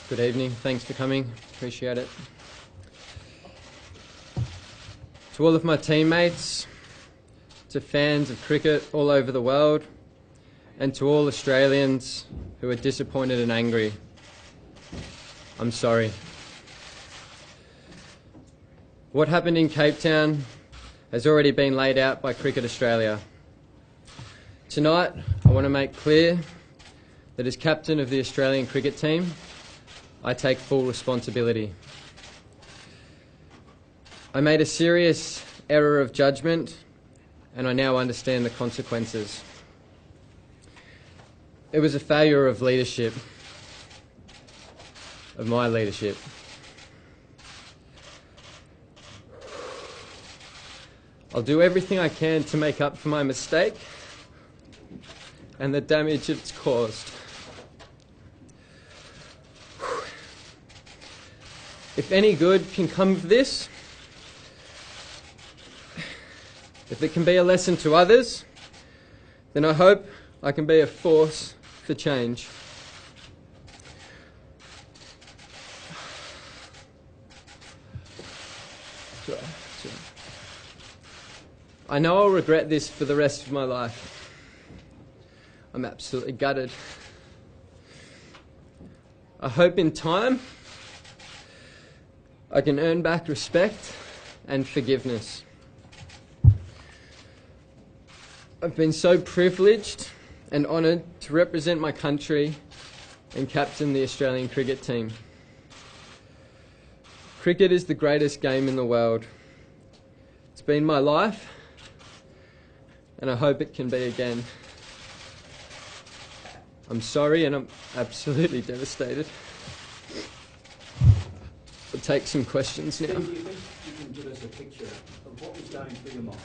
Good evening, thanks for coming, appreciate it. To all of my teammates, to fans of cricket all over the world, and to all Australians who are disappointed and angry, I'm sorry. What happened in Cape Town has already been laid out by Cricket Australia. Tonight, I want to make clear that as captain of the Australian cricket team, I take full responsibility. I made a serious error of judgment, and I now understand the consequences. It was a failure of leadership, of my leadership. I'll do everything I can to make up for my mistake and the damage it's caused. If any good can come of this, if it can be a lesson to others, then I hope I can be a force for change. I know I'll regret this for the rest of my life. I'm absolutely gutted. I hope in time I can earn back respect and forgiveness. I've been so privileged and honoured to represent my country and captain the Australian cricket team. Cricket is the greatest game in the world. It's been my life, and I hope it can be again. I'm sorry, and I'm absolutely devastated. I'll take some questions now. Do you think you can give us a picture of what was going through your mind?